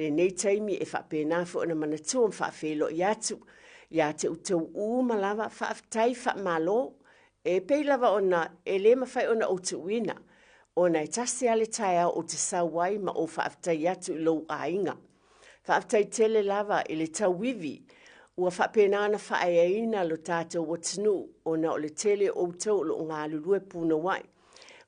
e nei taimi e whapena fo na manatua whawhelo i atu, ia te utau malava whaafitai whaamalo, e pei lava ona e le mawhai ona o te uina, ona e tasi ale tae o te sawai ma o whaafitai atu i lou ainga. Whaafitai tele lava i le tauwivi, ua whapena na whaeaina lo tātou watinu, ona o le tele o tau lo ngā lulue puna wai.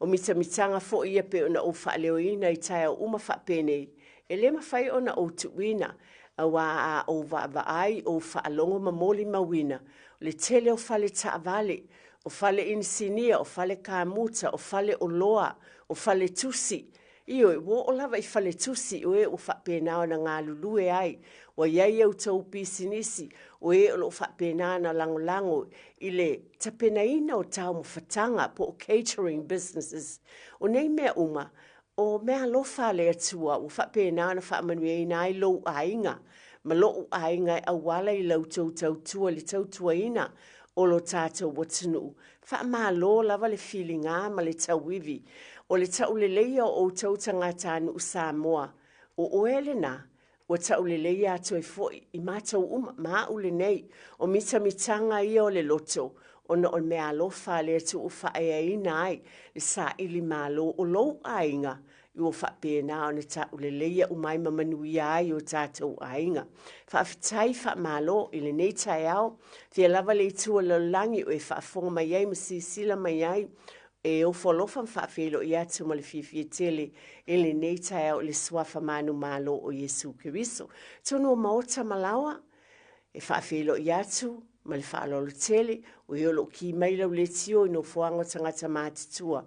O mitanga fo ia pe ona o whaaleoina i tae o uma whapenei, e le mawhai ona o te uina, a wā a o vaai o whaalongo mamoli mawina, o le tele o whale taavale, o whale insinia, o whale kāmuta, o whale o loa, o whale tusi. Io, wo o lava i whale tusi o e o whapena o na ngā lulue ai, o iai au tau pisinisi, o e o lo whapena na lango i le tapenaina o tau mo whatanga po o catering businesses. O nei mea uma, o mea lofa le atua, o whapena na whamanueina ai lo ainga, ma lo ainga au wala i lau tau tua le tau tuaina, o lo tātou watinu. Wha lo lava le feelinga ma le tauwivi, o le tau le leia o tau tangata anu Samoa, o oele na, o tau le leia atu e foi, i mātou maa ule nei, o mitanga ia o le loto, o na o mea lofa le atu o whaeaina ai, le sa ili malo o lou ainga, i o whapena o na tau le leia o mai mamanuia ai o tātou ainga. Whaafitai whaamalo i le nei tai au, fia lava le itua lalangi o e whaafonga mai ai, masisila mai ai, e o wholofa mwhaafelo i atu ma le fifie tele e le nei tai au le swafa manu malo o Yesu Kiriso. Tono o maota malawa, e whaafelo i atu, ma le whaalolo tele, o i olo ki maila u le tio i no fuango tangata mātitua.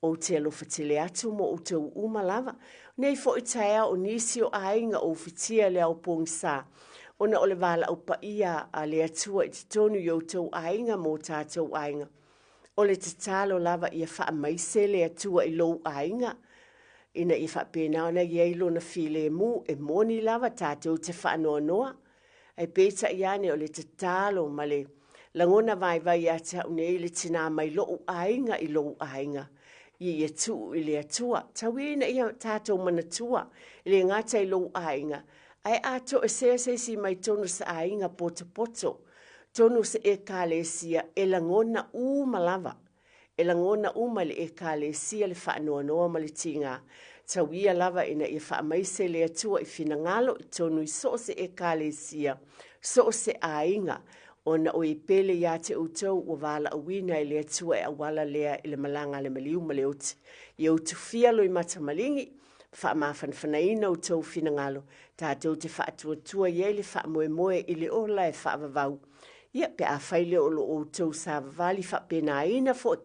O te alofa tele atu mo o tau lava. Nei fo i taea o nisi o ainga o fitia le au pongsa. O na o le wala au pa ia a le atua i te tonu i o tau ainga mo tātou ainga. O le tatalo lava ia wha maise le atua i lou ainga. Ina i wha pena ona i eilo na file mu e moni lava tātou te wha noa noa. Ai peta iane o le tatalo ma le langona vai a te haunei le tina mai lou ainga i lou ainga. I atu i le atua. Tawina ia tātou manatua i le ngata i lou ainga. Ai ato e se mai tonu sa ainga poto. Tonu se e kālesia e langona malava. E langona ma le e kālesia le whaanoa ma le tinga. Tawia lava ina i whaamaise le atua i finangalo i tonu i so se e kālesia. So se ainga. Ona o i pele ia te utau o wala awina i le atua e awala lea i le malanga le maliu ma le oti. I o tu fialo i matamalingi, wha mawhanwhanaina o tau finangalo, tātou te whaatuatua i le wha moe i le ola e wha vavau. Ia pe a whaile o lo o tau sa vavali wha pena ina fo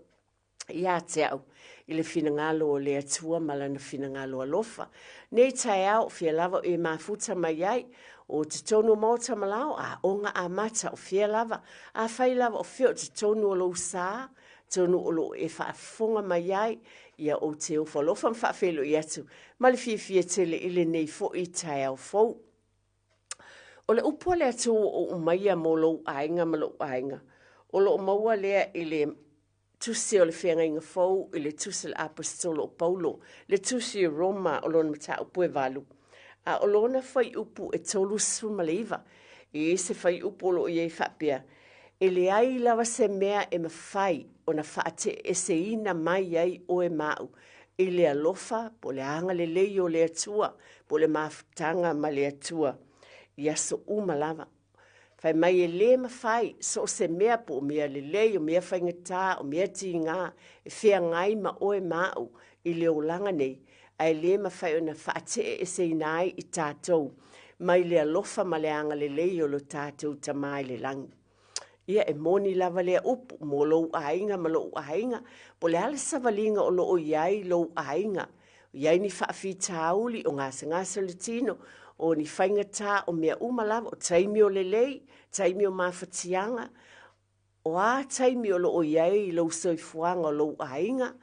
ia te au i le finangalo o le atua malana finangalo alofa. Nei tai au fia lava e mafuta mai ai, o te tonu mauta malao, a onga a mata o fia lava, a whai lava o fia o te tonu o lo saa, tonu o lo e whaafonga mai ai, ia o te o whalofa mwhaafelo i atu, ma le fia tele ile nei fo i tai au fau. O le upo le atu o umaia mo lo ainga ma lo ainga, o lo maua lea i le tusi o le whianga inga fau, i le tusi le apostolo o Paulo, le tusi o Roma o lona mata upo e valu. A o lona whai upu e tolu sumaleiva, e se whai upu lo i e whapea. E le ai lawa se mea e mawhai o na whaate e se ina mai ai o e mau. E le alofa, po le anga le lei o le atua, po le mafutanga ma le atua. Ia so lava. Whai mai e le mawhai, so se mea po o mea le lei, o mea whaingatā, o mea tinga, e whea ngai ma o e mau, i le o langa nei. Ai le mawhai o na whaate e se inai i tātou, mai le alofa ma le anga le lei o lo tātou tamai le langi. Ia e moni lava lea upu, mo lou ainga ma lou ainga, po le ala savalinga o loo iai lou ainga. Iai ni whaafi tāuli o ngasa le tino, o ni whaingatā o mea lava, o taimi o le lei, taimi o mawhatianga, o a taimi o loo iai lou soifuanga o lou ainga,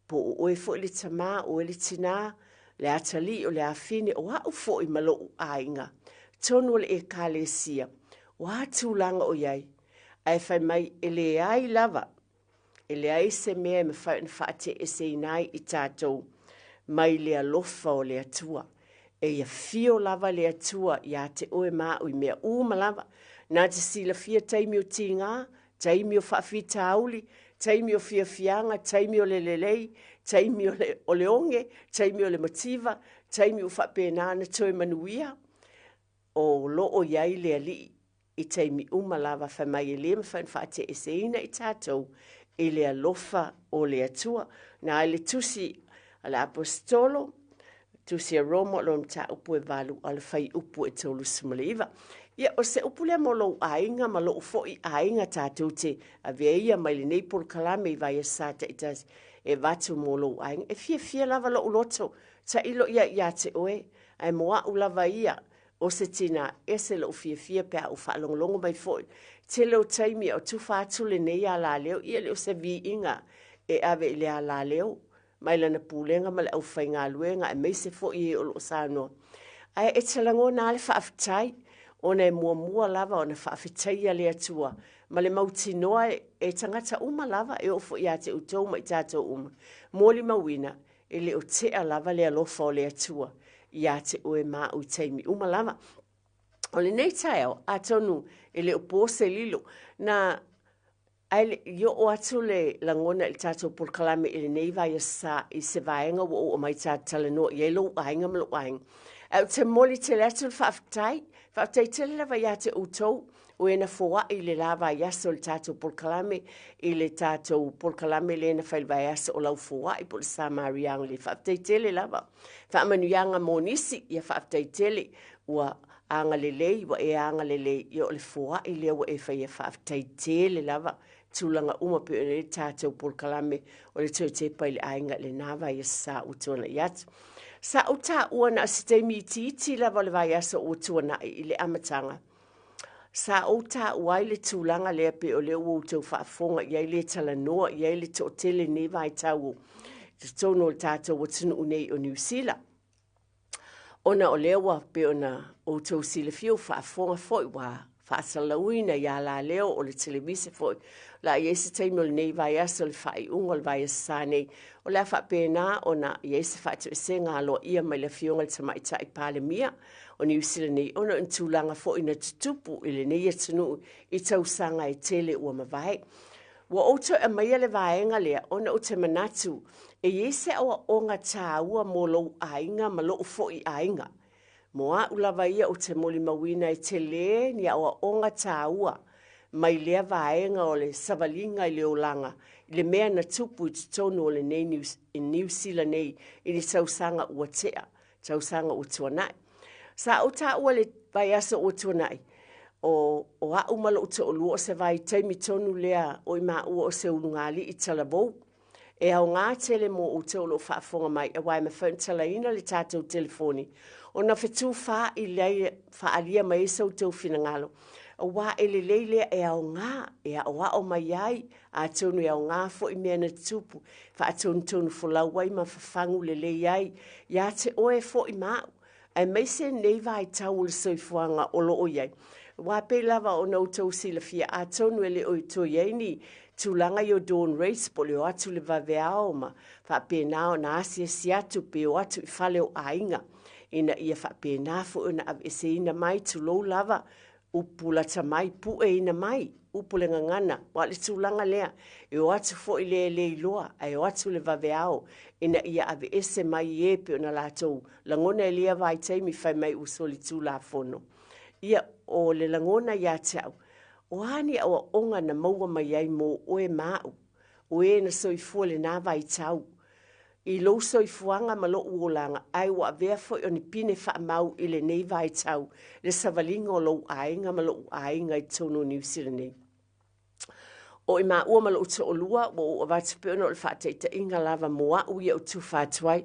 po o e fo le tama, o e le tina, le atali o le afine, o a ufo i malo ainga. Tonu le e kālesia, o a tūlanga o iai, ai whai mai e le ai lava, e le ai se mea me whai na whaate e se inai i tātou, mai le alofa o le atua. e ia fio lava le atua ia te oe maa ui mea uma lava. Nā te sila fia taimi o tingā, taimi o whaafita auli, taimi o fia fianga, taimi o le lelei, taimi o le onge, taimi o le motiva, taimi o whaapena na toe manuia. O loo iai le ali i taimi uma lava whamai e lema whaate e seina i tātou i le alofa o le atua. Nā le tusi a le apostolo, tusi a Roma lo mta upu e valu ala whai upu e tolu sumaliva. Ia o se upu lea mo lo ainga ma lo ufo i ainga tātou te a veia mai le nei por kalame i vai a sata i tasi e vatu mo lo ainga. E fia lava lo uloto ta ilo ia te oe ai moa ulava ia o se tina e se lo fia pea u whaalongolongo mai foi. Te leo taimi o tu whaatu le nei a la leo ia leo se vi inga e ave le a la leo. Mai lana pūlenga ma le au whainga luenga e mei se fo i o lo sānoa. Ai e talango nā le whaafitai, o ne mua lava o ne whaafitai a le atua. Ma le mauti noa e tangata uma lava e ofo i a te utou ma i tātou uma. Mōli mawina e le o tea lava le alofa o le atua i a te oe mā ui teimi uma lava. O le nei taeo a tonu e le o pōse lilo na ai yo o atu le langona il tātou por kalame i le nei vai sa i se vaenga o mai tātala no i elo ainga malo ainga. Au te moli te letul whaafitai te le lava ia te utou o ena fua i le lava iaso le tātou por kalame i le tātou por kalame le ena whailwa iaso o lau fua i por sa mariang le whaafitai te le lava. Whaamanu monisi ia whaafitai te le ua anga lelei wa e anga lelei i o le fua i lea wa e whaia whaafitai te le lava. Tūlanga uma pe le tātou por kalame o le tau Tepa i le ainga le nāwa i sa utuana i atu. Sa o tā ua na asiteimi iti lava le vai asa o tuana i le amatanga. Sa o tā ua i le tūlanga lea pe o le ua utau whaafonga i le talanoa i le to tele ne vai tau. Tono le tātou o tunu unei o New Zealand. Ona o lewa pe ona o tau sila fiu whaafonga foi wa whaasalauina i a la leo o le televise foi. La iese taimo le nei vai aso le whai ungo le vai asa nei. O lea whaapena ona iese whaatu e se ngā loa ia mai le fionga le tamaita i pāle mia o New Zealand nei. Ona in tūlanga foi na tutupu i le nei atunu i tau sanga i tele ua mawai. Wa oto e maia le vaenga lea ona o te manatu e iese awa o ngā tāua mo lo ainga ma lo ufo i ainga. Moa ulawa ia o te moli mawina i te le ni awa o ngā tāua. Mai lea vaenga o le savalinga i le olanga, i le mea na tupu i tonu o le nei New Zealand nei, i le tausanga ua tea, tausanga ua tuanai. Sa o tā ua le vai asa ua tuanai, o a umalo uta o lua se vai taimi tonu lea o i maa ua o se unungali i talavou. E au ngā tele mo o te olo whaafonga mai, e wai ma whaun talaina le tātou telefoni. O na whetu wha i lei whaalia mai e sau tau whina ngalo. O wā e le leile e au ngā, e au wā o mai ai, a tonu e au ngā fo i mea na tupu, wha a tonu whulau wai ma whawhangu le lei ai, ia te oe fo i mau, e meise nei vai tau le soifuanga o loo iai. Wā pe lava o nau tau sila fia, a tonu e le oi to iai ni, tūlanga i o Dawn Race, po leo atu le vaveao ma, wha pēnā o na asia si atu pe o atu i whale o ainga, ina ia wha pēnā fo una av ese ina mai tu lou lava, upula tamai pu e ina mai upule ngana wa le tūlanga lea e o atu fo i le iloa e o atu le vaveao ina ia ave ese mai e pe ona lātou langona e lia vai teimi whai mai usoli tūla fono ia o le langona ia tau o ani awa onga na maua mai ai mo oe mau o e na soifua le nā vai tau i lo soifuanga ma lo uolanga ai wa vea foi o ni pine wha mau i le nei vai tau le savalinga o lo ainga ma lo ainga i tono New Zealand nei. O i maa ua ma lo uta o lua o vatu peona o le whaateita inga lava moa ui au tu whatuai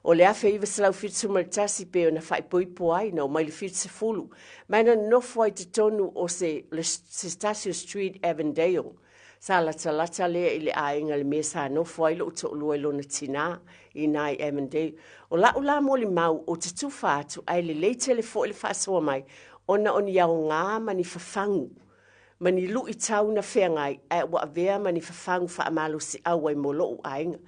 o le awhi iwa salau fitu maritasi peona whai poipo ai na o mai le fitu se fulu. Maina nofu ai te tonu o se Stasio Street Avondale. Sa lata lea i le ainga le mesa no foi lo to lo lo na tina i nai Avondale. O la moli mau o te tufatu ai le leite le fo le faso mai ona oni ya nga mani fafangu. Mani lu i tau na whengai ai wa vea mani fafangu fa amalo si awai mo lo ainga.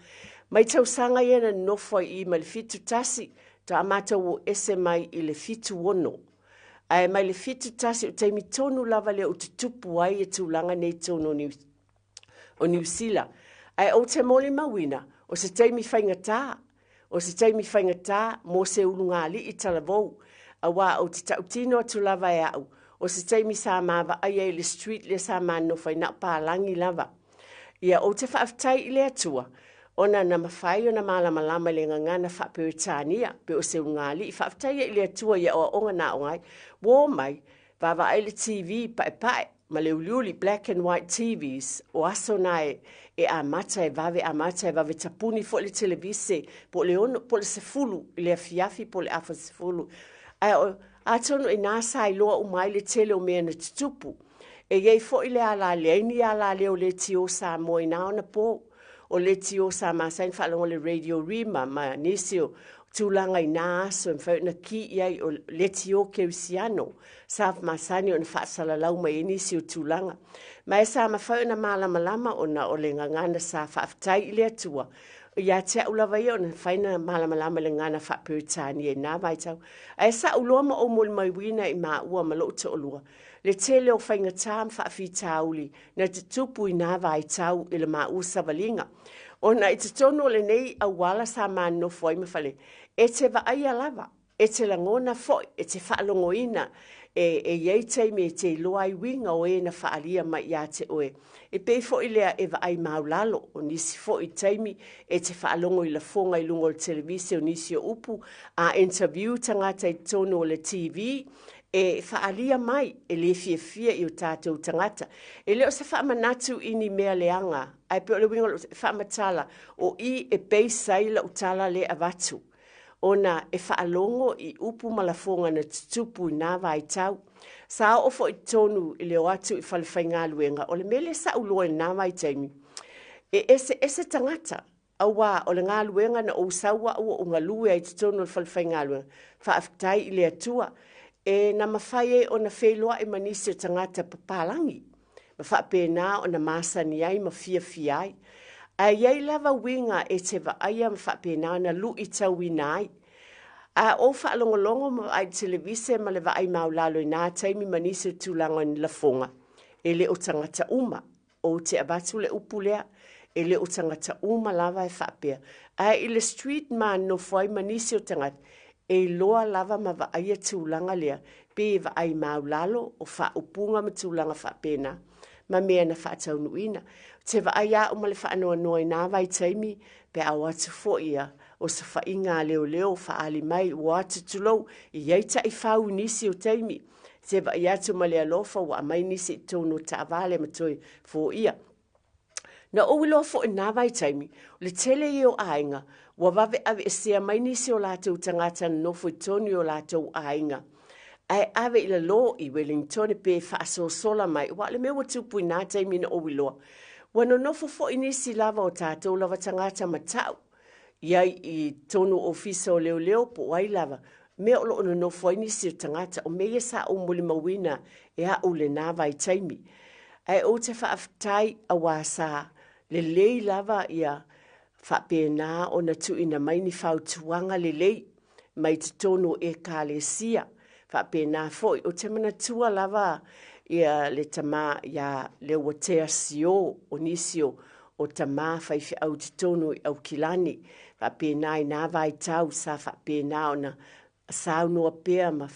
Mai tau sanga ia na no foi i ma le fitu tasi ta mātou ese mai I le fitu ono. Ai mai le fitu tasi o teimi tonu lava le o tutupu ai e tūlanga nei tono o New Zealand. Ai o te moli mawina, o se teimi whaingatā, o se teimi whaingatā, mō se ulunga li I talavou, a wā o te tautino atu lava e au, o se teimi sā māwa ai e le street le sā māno whaina pālangi lava. Ia o te whaaftai I le atua, ona na mawhai o na malama le ngangana whaperitania, pe o se ulunga li, whaaftai I le atua ia o onga na o ngai, wō mai, wawa ai le TV pae, ma le uliuli black and white TVs, o aso nai e a mata e vave tapuni fo le televise, po le ono, po le sefulu, I le afiafi po le afa sefulu. Ai o atono I nasa I loa umai le tele o mea na tutupu, e iei fo I le ala leini ala leo le tio Samoa I nao na po, o le tio Samoa sain whalongo le radio rima, ma nisio, tūlanga I nā aso e mwhau na ki iai o le tio ke usiano, sāf masani o na whaasala lau mai inisi o tūlanga. Mai sā mawhau na malama o na o le ngangana sā whaaftai I le atua, o ia te ulawa ia o na whaina malama le ngana whaapiritani e nā vaitau. Ai sā uloa ma o moli mai wina I mā ua ma lo te olua. Le tele o whainga tām whaafi tāuli, na te tupu I nā vaitau I le mā ua savalinga. O na I te tono le nei a wala sā māno foi ma whale. E te vaai lava, e te langona foi, e te whaalongoina, e iei teimi e te loa I winga o e na whaalia mai ia te oe. E pei foi lea e vaai maulalo, o nisi foi teimi e te whaalongo I la fonga I lungo le televise o nisi o upu, a interview tangata I tono le TV, e whaalia mai e le fia I o tātou tangata. E leo se whaamanatu ini mea leanga, ai pe o le winga le whaamatala, o I e pei saila o tala le avatu. Ona e whaalongo I upu malafonga na tutupu I nā vaitau. Sa o fo I tonu I leo atu I whalewhainga luenga. O le mele sa uloa I nā vaitaimi. E ese tangata. Awa o le ngā luenga na o sawa ua o ngā lue ai tonu I whalewhainga luenga. Whaaftai I le atua. E na mawhai e o na wheloa I manisi o tangata papalangi. Ma whaapena o na masani ai ma fia ai. A iei lava winga e te vaaya ma whaapena na lu I tau I nai. A o whaalongolongo ma ai televise ma le vaai maulalo I nā taimi manisi o tūlanga ni la fonga. E le o tangata uma, o te abatu le upulea, e le o tangata uma lava e whaapea. A I le street man no whai manisi o tangata, e loa lava ma vaaya tūlanga lea, pe vaai maulalo o whaupunga ma tūlanga whaapena. Ma mea na whaatau nuina. Te vaaya o male whaanoa noa I nā vai taimi, pe au atu fo ia, o sa whainga leo whaali mai, o atu tulou, I eita I whau nisi o taimi. Te vaaya tu male alofa, wa mai nisi I tono taavale matoi fo ia. Na o ilo fo I nā vai taimi, le tele I o ainga, wa vave ave e sea mai nisi o lātou tangata nofo I toni o lātou ainga. Ai ave I la lo I Wellington pe whaaso sola mai, wa le mewa tupu I nā taimi na o iloa. Wano nofo fo inisi lava o tātou lava tangata matau. Iai I tono ofisa o leo po wai lava. Mea olo ono nofo inisi o tangata o mea sa o muli mawina e a ule nā vai taimi. Ai o te whaaftai a wasa le lei lava ia whapena o na tuina mai ni whautuanga le lei mai te tono e kālesia. Whapena foi o te mana tua lava ia le tama ia le watea sio o nisio o tama whaifi au te tono I au kilani. Whapena I nā vai tau sa whapena o na saunua pea ma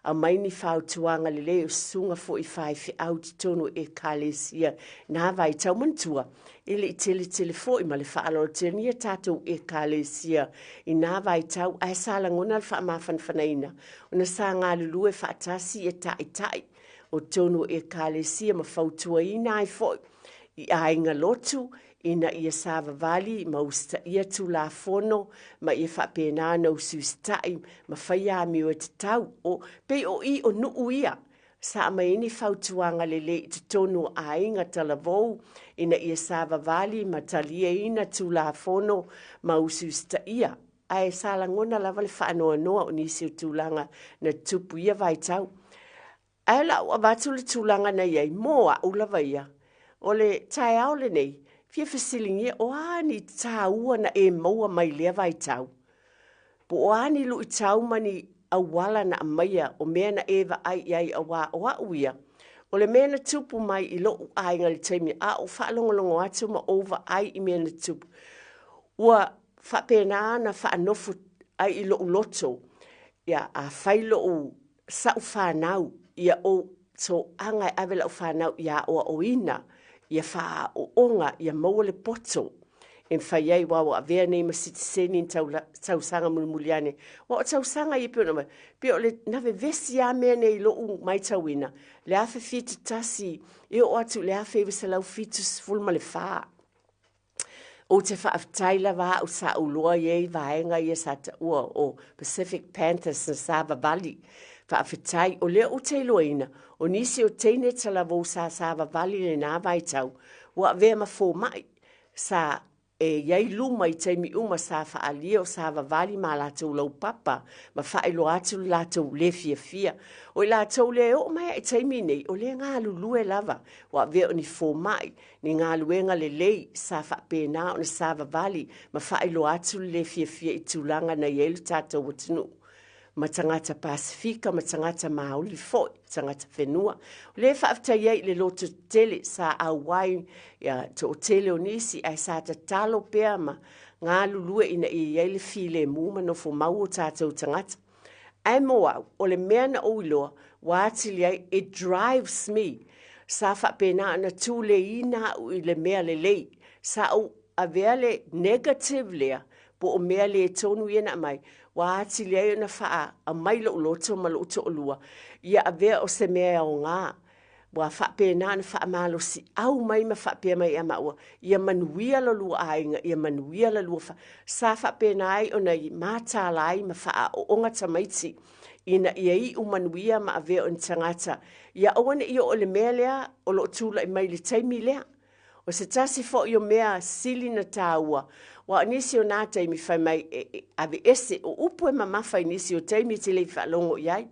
a maini whautuanga le leo sunga fo I whaifi au te tono e kālesia nā vai tau mantua. Ili I tele fo I ma le whaalo te nia tātou e kālesia I nā vai tau ai sālangona le whaamawhanwhanaina. O na sā ngā lulue whaatasi e tai. O tono e kālesia ma whautua I nai fo I ainga lotu ina ia sava vali ma usta ia tu la fono ma ia whapena na usustai ma whaia mi o te tau o pe o I o nuu ia sa ma ini whautuanga lele te tono ainga talavou ina ia sava vali ma talia ina tu la fono ma ususta ia ai salangona lava le whaanoa noa o nisi o tūlanga na tupu ia vai tau. Ai la ua watu le tūlanga na iei moa ulawa ia o le tai au le nei fia fasilingi o ani tā ua na e maua mai lea vai tau. Po o ani lu I tau mani awala na amaia o mea na ewa ai iai awa o a uia. O le mea na tupu mai I lo ai ngali taimi a o whaalongolongo atu ma over ai I mea na tupu. Ua whapena na whaanofu ai I lo uloto. Ia a whailo o sau whanau. Ia o so anga avela o whanau ia o ina. Ia wha o onga ia maua le poto. En whaiei wawa a vea nei ma sitiseni tau sanga muliane. Wa o tau sanga I pio nama. Pio le nave vesi a mea nei lo u mai tauina. Le afe fitu tasi. I o atu le afe iwa salau fitus fulma le wha. O te whaaftaila wa o sa uloa iei vaenga ia sa ta ua o Pacific Panthers na Sava Valley. Whaafetai o lea o te loina. O nisi o teine talavo sa Sava Valley le nā vai tau. Wa vea ma fō mai sa iei luma I teimi uma sa whaalia o Sava Valley ma lātou lau papa. Ma whaelo atu lātou le fia. O lātou le o mai I teimi nei o le ngā lulue lava. Wa vea o ni fō mai ni ngā luenga le lei sa whaapena o na Sava Valley. Ma whaelo atu le fia I tūlanga na ielu tātou watinu. Ma tangata Pasifika, ma tangata Maoli foi, tangata whenua. O le whaafta iei le loto tele sa awai to o tele o nisi ai sa ta talo pea ma ngā lulue ina iei le file muma no fo mau o tātou tangata. Ai moa, o le mea na oiloa, wātili ai, it drives me. Sa whapena na tū le ina u I le mea le lei. Sa au avea le negative lea, po o mea le tonu iena mai. Wāti lea na wha a mailo uloto ma lo uto olua. Ia avea o se mea o ngā. Wa whapena na wha malo si au mai ma whapea mai a maua. Ia manuia la lua ainga, ia manuia la lua wha. Sa whapena ai o nei mātala ai ma wha o onga tamaiti. Ina ia I umanuia ma avea o ni tangata. Ia awane ia o le mea lea o lo tūla I mai le taimi lea. O se tasi fo I o mea sili na tāua. Wa nisi o nā taimi whai mai ave ese o upu e mamawhai nisi o taimi te lei whalongo iai.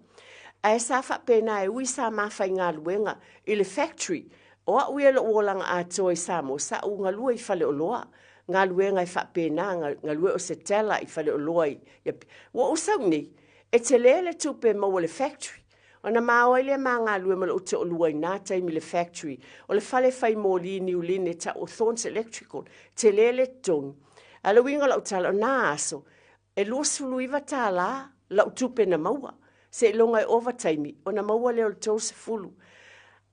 Ai sa whapena e ui sa mawhai ngā luenga I le factory. O a ui alo uolanga a toi Samoa sa u ngā lua I whale o loa. Ngā luenga I whapena ngā lua o se tela I whale o loa. Wa o sau ni, e te lele tupe maua le factory. O na maua ile ma ngā lua mala uta o lua I nā taimi le factory. O le whale whai mōli ni uline ta o Thorns Electrical. Te lele tongi. Ala winga lau tala o nā aso, e lua sulu iwa tā la, lau tupe na maua, se longa I overtime, o na maua leo le tau se fulu.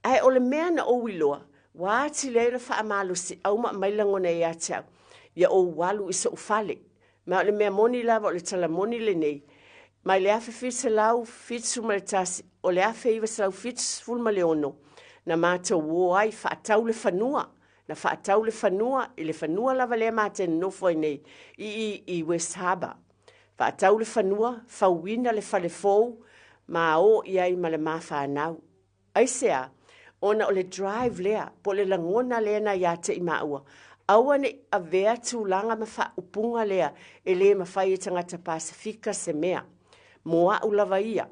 Ai o le mea na o iloa, wāti leila wha amalo si au ma mailangona I atau, ia o walu I so ufale. Ma o le mea moni lava o le tala moni le nei, mai le afe fitsa lau fitsu ma le tasi, o le afe iwa sa lau fitsu fulma le ono, na mātou wo ai wha atau le whanua. Na whaatau le whanua, I le whanua lava lea māte nofo I nei, I West Harbour. Whaatau le whanua, whauina le whale fōu, ma o iai ma le mawhanau. Aisea, ona o le drive lea, po le langona lea na iate I maua. Awane a vea tūlanga ma wha upunga lea, e le ma whai tangata Pasifika se mea. Moa u lava ia.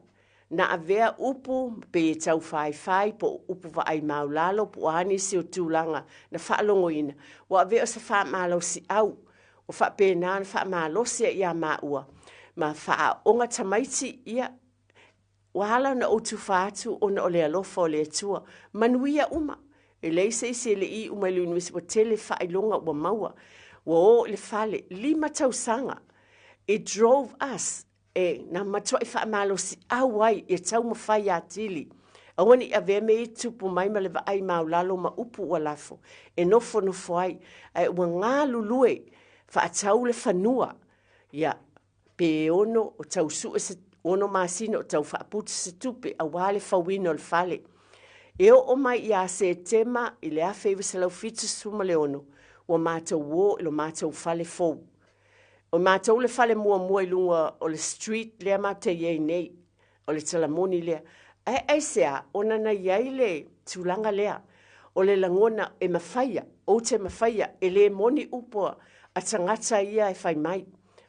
Na avea upu pe tau whai po upu wa ai maulalo po ani si o tūlanga na whaalongo ina. Wa avea o sa wha malo si au. O wha pēnā na wha malo si ia maua. Ma wha onga tamaiti ia. Wahala na o tu whātu o na o le alofa o le atua. Manuia uma. E leise isi le I umailu inuisi wa tele whailonga ua maua. Wa o le whale 5 tausanga. It drove us. E na matua I wha malo si awai e tau mawhai a tili. Awani a vea me I tupu mai ma le wa ai maulalo ma upu ua lafo. E nofo ai. Ai ua ngā lulue wha atau le whanua. Ia pe ono o tau su e se ono masina o tau wha aputu se tupe a wale whawino le whale. E o mai I a se tema I le a whewe se lau fitu suma le ono. Ua mātou wo ilo mātou whale fōu. O mātou le whale mua I lunga o le street lea mate iei nei, o le talamoni lea. Ai sea, ona na iei le tūlanga lea, o le langona e mawhaia, o te mawhaia, e le moni upua, a tangata ia e whai mai.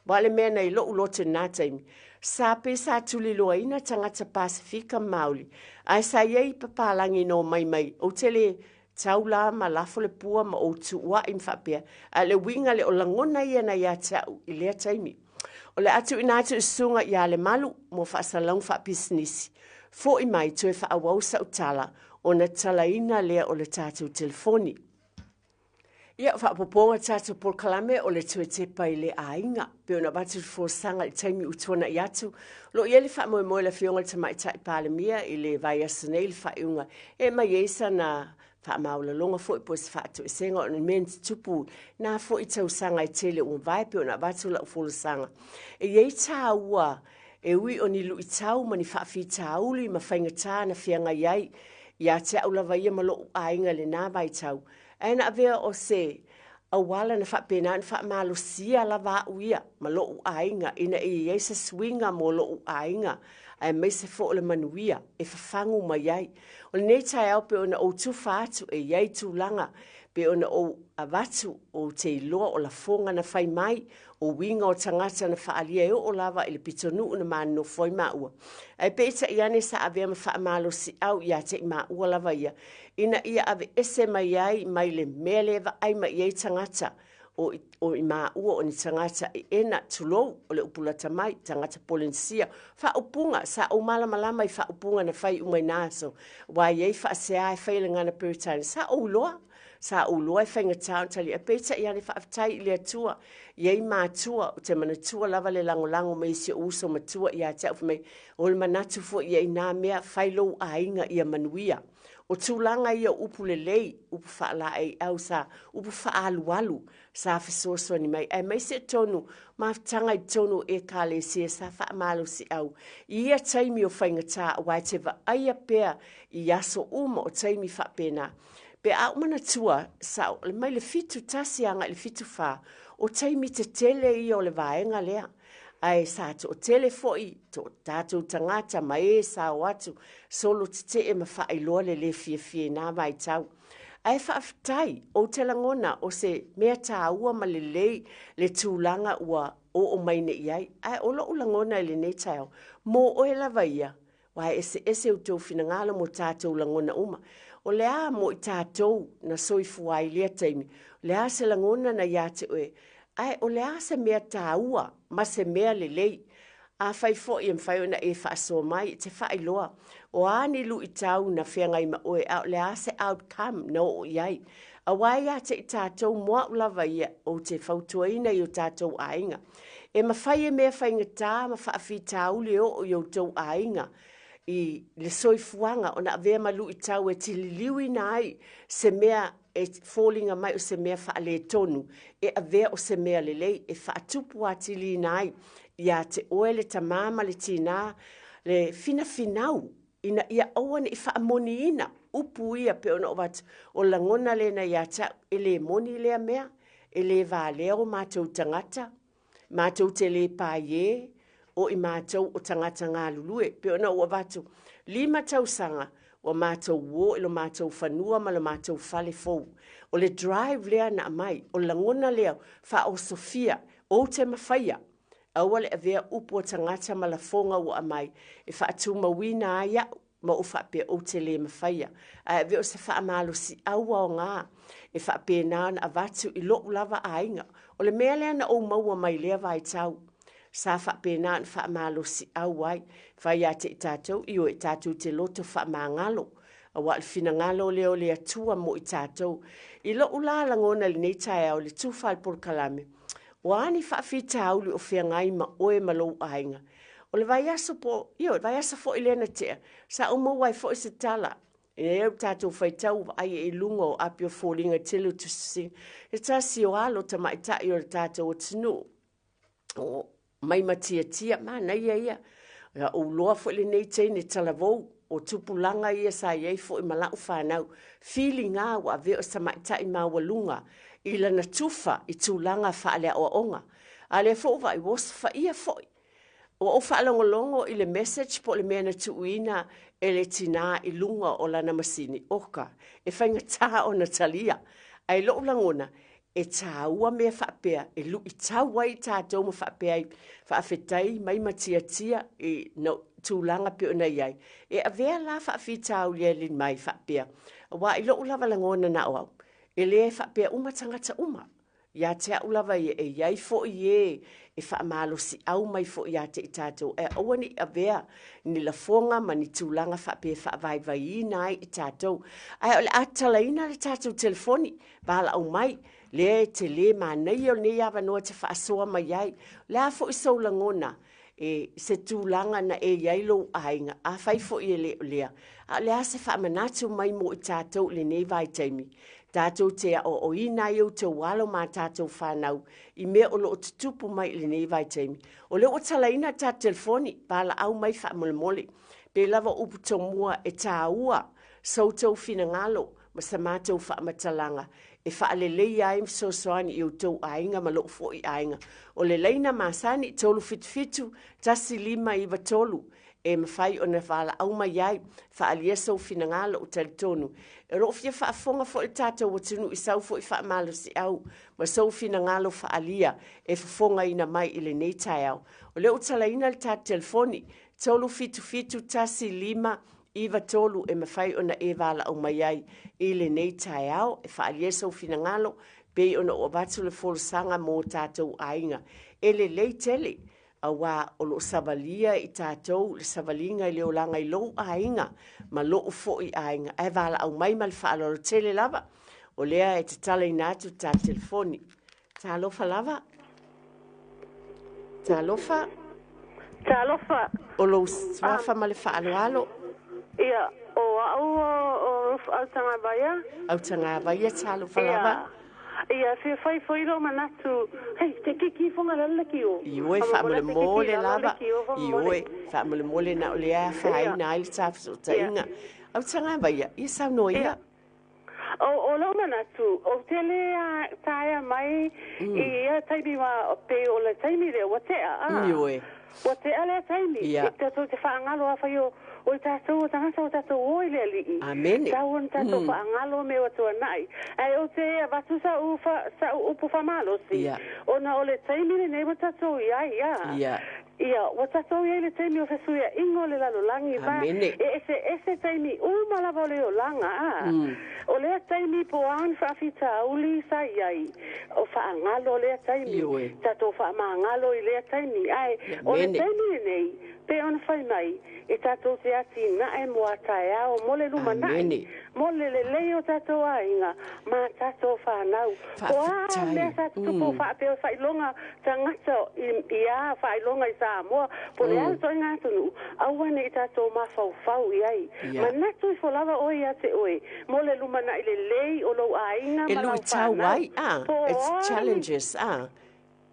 Wale mea nei lo ulote nā taimi. Sa pe sa tuli loa ina tangata Pasifika Maoli. Ai sa iei papalangi no mai, o te le taula ma lafo le pua ma o tu wa in whapea. A le winga le o langona ia na ia tau I lea taimi. O le atu ina atu sunga ia le malu mo whaasalang wha business. Fo I mai tue wha awau sa utala o na talaina lea o le tātou telefoni. Ia whaapoponga tātou por kalame o le tue Tepa I le Aiga. Peo na batu fōsanga I taimi utuana I atu. Lo ia le wha moe moe la fionga le tamai tai pālemia I le vai asanei le whaiunga. E mai eisa na wha maula longa fo I poes wha atu e senga o na men tupu na fo I tau sanga I tele o vai peo na batu la ufolo sanga. E iei tā ua e ui o ni lu I tau mani wha fi tauli ma whainga tā na fianga iai. Ia te au lava ia malo Aiga le nā vai tau. Aina avea o se awala na whapena na whamalosia lava uia ma loo Aiga ina I se swinga mo loo Aiga ai mai se fo le manuia e whafangu mai ai. O nei tai au pe ona o tu whaatu e iai tūlanga pe ona o avatu o te iloa o la fonga na whai mai o winga o tangata na whaalia e o lava ili pitonu na mano foi maua. Ai peita iane sa avea ma whaamalosi au ia te maua lava ia. Ina ia ave ese mai ai mai le meleva ai mai iei tangata o I maua o ni tangata I ena tulou o le upulata mai tangata polensia. Wha upunga sa o malama I wha upunga na whai umai naso. Wa iei wha sea e whaile ngana peritane. Sa o loa. Sa o loa e whainga tāo tali. A peita iane wha aftai le atua. Iei mātua o te manatua lava le lango me isi uso matua I a te au mai. O le manatu fo iei nā mea whailou Aiga ia manuia. O tūlanga ia upu le lei, upu whaala ei au sa, upu whaalualu sa whasoso ni mai. E mai se tonu, maftanga I tonu e ka le sia sa whaamalo si au. Ia taimi o whainga tā wai te wa aia pēr I aso uma o taimi whapena. Pe au mana tua sa le mai le fitu tasianga le fitu wha, o taimi te tele I o le vaenga lea. Ai sa to telefoi to tātou tangata mai sa watu solo te e ma wha iloa le fie nā vai tau. Ai whaaftai o te langona o se mea tā ua ma le tūlanga ua o maine iai. Ai o lo langona le nei tau mo oe lava ia. Wai ese o tau fina ngala mo tātou langona uma. O lea mo I tātou na soifuai lea taimi. Lea se langona na ia te oe. Ai o lea se mea tāua, ma se mea lelei. A whai fo I mwhai ona e whaasoa mai, te whai loa. O ane lu I tau na whiangai ma oe, a lea se outcome na o iai. A wai a te I tātou moa ulawa ia o te whautuaina I o tātou Aiga. E ma whai e mea whainga tā, ma whaafi tāu leo o I o tau Aiga. I le soifuanga, o na avea ma lu I tau e te liliwi nai se mea e fōlinga mai o se mea whaale tonu, e avea o se mea lelei, e whaatupu atili nai, ia te oe le tamama le tina, le fina finau, ina ia awane I whaamoni ina, upu ia pe ona o watu, o langona le na ia ta, e le moni lea mea, e le vāleo mātou tangata, mātou te le pāie, o I mātou o tangata ngā lulue, pe ona o watu, 5 tausanga, o mātou wo ilo mātou whanua ma lo mātou whale fōu. O le drive lea na mai, o langona lea, wha o Sofia, o te mawhaia. Aua le avea upo tangata ma la fonga o amai, e wha atu mawina aia, ma o wha pe o te le mawhaia. A avea o se wha amalo si aua o ngā, e wha pe nā na avatu I lo lava Aiga. O le mea lea na o maua mai lea vai tau. Sa wha pēnā na wha malo si au ai. Whai a te tātou, I o tātou te loto wha ngalo. A wa fina ngalo leo le atua mo I tātou. I lo ula langona li nei tai au le tūwhal por kalame. O ani wha whita au li o whia ngai ma oe malo Aiga. O le vai asa po, vai asa fo I lena tea. Sa o mawai fo I se tala. E au tātou whaitau ai e lunga o apio fōlinga telu tu si. E tāsi o alo ta mai tai o le tātou o tinu. O mai matia ma na ia o loa fo le nei tene talavou o tupulanga ia sa iei fo I malau whanau feelinga wa veo sa maitai mawalunga I lana tufa I tūlanga whaalea o onga a le fo vai was fa ia fo o whaalongolongo I le message po le mea na tuuina e le tina I lunga o lana masini oka e whainga tā o Natalia ai lo langona e tāua mea whaapea, e lu I tāwai tātou ma whaapea I whaafetai mai matia e no tūlanga pe ona iai. E avea la whaafi tāu lea lin mai whaapea. Wa I lo ulawa langona na au. E le whaapea uma tangata uma. Ia te ulawa e iai fo I e whaamalo si au mai fo ia te i tātou. E awani a vea ni la fonga ma ni tūlanga whape whaavai ina ai i tātou. Ai ole atala ina le tātou telefoni, bala au mai, le te le ma nei o nei awa noa te whaasoa mai ai. Le a fo i saulangona, e se tūlanga na e yailo ainga, a whai fo i le o lea. A le a se whaamanatu mai mo i tātou le nei vai taimi. Tātou te o ina iu te walo mā tātou whanau i mea o loo tutupu mai le nei vai taimi. O leo o tala ina tā telefoni, bala au mai wha mole mole. Pe lava upu tō mua e tā ua, sau tau whina ngalo, ma sa mātou wha matalanga. E wha le lei ai so soani i o tau ainga ma loo fo i ainga. O le leina māsani tolu fitu, tasi lima iwa tolu. E mawhai o na whala au mai ai, wha alia sau whina ngalo o tali tonu. E ro fia wha afonga fo i tātou o tunu i sau fo i wha malo si au, ma sau whina ngalo wha alia e whafonga ina mai i le nei tai au. O leo tala ina le tā telefoni, tolu fitu tasi lima iwa tolu e mawhai o na e whala au mai ai i le nei tai au, e wha alia sau whina ngalo, pe o na o batu le folosanga mō tātou ainga. E le lei tele, awa o lo savalia i tātou, le savalinga i leo langa i lou ainga, ma loo fo i ainga. E wala au mai mal whaalolo tele lava, o lea e te tala inatu tā telefoni. Tā lofa lava? Tā lofa? Tā lofa. O lo swafa ma le whaaloalo? Ia, o au tanga vaia. Au tanga vaia, tā lofa lava? Ia, se fai foiro manatu. Hei, te kiki fonga lalaki o. Iwe, whaamole mole lava. Iwe, whaamole mole na o lea whaai na aile tāwhiso ta inga. Au tanga vaia, ia sau no ia? O lo manatu, o tele taia mai ia taimi wa pe o le taimi le watea. Iwe. Watea le taimi. Ia. Te tau te whaangalo a whai o tātou o tangasa o tātou oi le alii. Amene. Tau on tātou whaangalo me o tua nai. Ai o te watu sa upu whamalo si. Ia. O na o le taimi le nei wa tātou iai, ia. Ia. Ia, wa tātou iai le taimi o whesuia ingo le lalo langi va. Amene. Ese taimi umalava o le o langa, O lea taimi po an whaafita uli sa iai. O whaangalo lea taimi. Iwe. Tātou whaamangalo i lea taimi. Ai, o le taimi nei, pe on whai mai, e tātou te ati na e mua tae au, mole luma nai, mole le leo tātou ainga, ma tātou whanau. O a mea sa tupo whaapeo whailonga tangata i a whailonga i Samoa, po le alto i ngātunu, awane i tātou mawhau i ai. Ma natu i wholawa oi a te oi, mole luma nai le lei o lo ainga, ma lau whanau. It's challenges,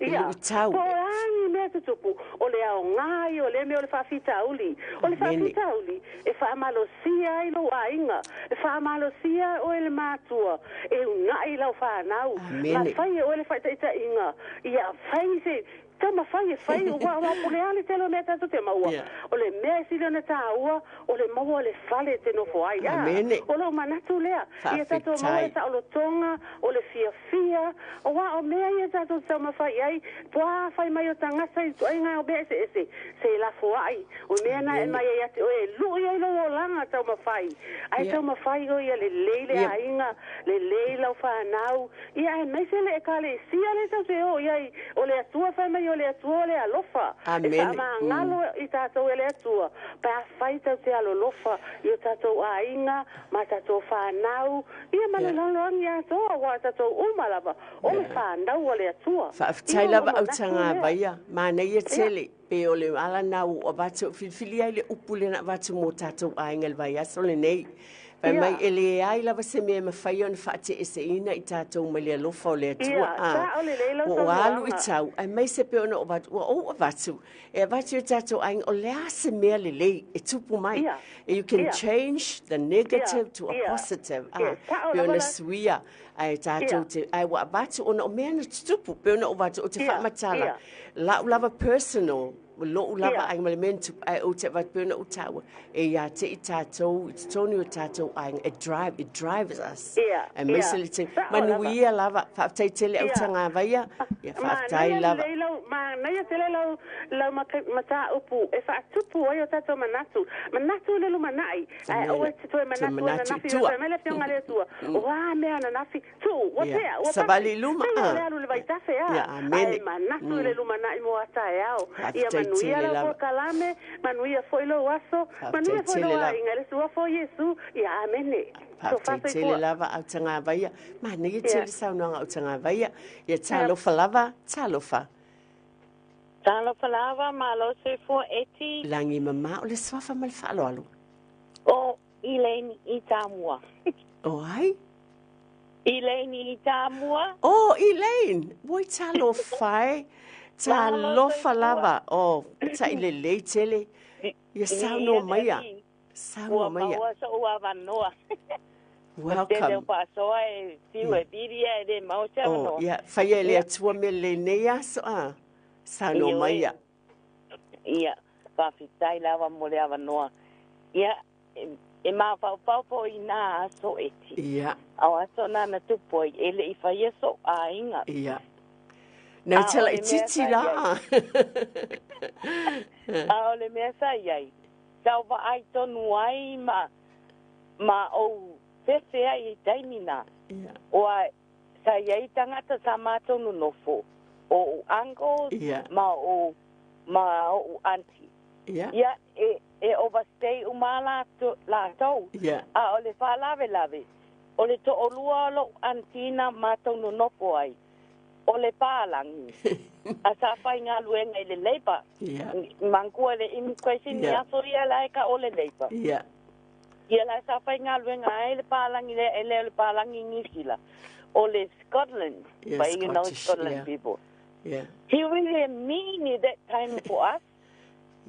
Ia, po rangi mea tutupu, o le ao ngai, o le mea o le whaafita uli. O le whaafita uli, e whaamalosia i lo ainga, e whaamalosia o le mātua, e unai lau whanau. Ma whai o le whaitaita inga, ia whai se, tama whai, ua pole ale telo mea tatu te maua. O le mea silo na tā ua, o le maua le whale te no whai. O lo manatu lea, ia tatu maua e sa o lo tonga, o le fia, o wa o mea ia tatu tama whai ai, pua whai mai o tangasa i tu ainga o mea se la whai. O mea na e mai ai ate, o e lu ia ilo o langa tama whai. Ai tama whai o ia le leile a inga, le leila o whanau, ia e meise le e kale, sia le tau te o iai, o le atua whai mai o le atua le alofa. E whaamangalo i tātou e le atua. Pa whai tau te alolofa i o tātou a inga, ma tātou whanau, ia malaloangi a toa, wa tātou umalava, o le whanau o le atua. Whaafitai lava au tanga vaia, ma nei e tele, pe o le ala nau o vatu, filfili ai le upule na vatu mo tātou a inga le vai aso le nei. Pai mai ele ai lava se me mawhai on whaate e se ina i tātou mai le alofa o le atua. O alu i tau, ai mai se pe ona o vatu, o vatu. E vatu i tātou ainga o lea se mea le lei, e tupu mai. You can change the negative to a positive. Pe ona suia, ai tātou te, ai wa vatu ona o mea na tupu, pe ona o vatu o te whaamatala. Lau lava personal. Lo lava ai malementu ai o te vatpuna o tawa e ia te i tātou i te tonu o tātou ai it drives us and mesele te manuia lava whaatai tele au tanga vaia ia whaatai lava ma nei tele lau mata upu e fa tupu ai o tato manatu le lumanai o e tu manatu na nafi o mele fianga le tua o wa me na nafi tu o te o savali luma le alu le vai tafe ai manatu le lumanai mo ata ao ia manuia la por kalame manuia foi lo aso manuia foi lo inga le sua foi Yesu ia amene so fa tele lava au tanga vaia ma nei tele sa no au tanga vaia ia talo falava talo fa talo falava ma lo se fo eti langi mama o le swafa mal falo alu o Elaine i Samoa o ai Elaine i Samoa oh Elaine voi talo fai talo falava o ta ile le tele ia sa no maia sa no maia welcome. Oh, yeah. Faya le atua me le nea so a. Sano maia. Ia, whawhitai lawa mo le awa noa. Ia, e mā whaupo I nā aso eti. Ia. Au aso nana tupoi, ele I whaia so a inga. Ia. Nau tala I titi la. A ole mea sa iai. Tau wa ai tonu ai ma o Fefe ai taimina. Oa sa iai tangata sa mātonu nofo. O uncle ma o auntie. Ia e overstay umala la tau. A ole fa lave. Ole to olua lo antina mātonu nofo ai. Ole pālangi. A sa whai ngā luenga I le leipa. Mangkua le immigration ni aso ia laika ole leipa. Ia la sa whai ngā luenga ai le pālangi le pālangi ngisila. O le Scotland. But you know Scotland people. Yeah. He really mean that time for us.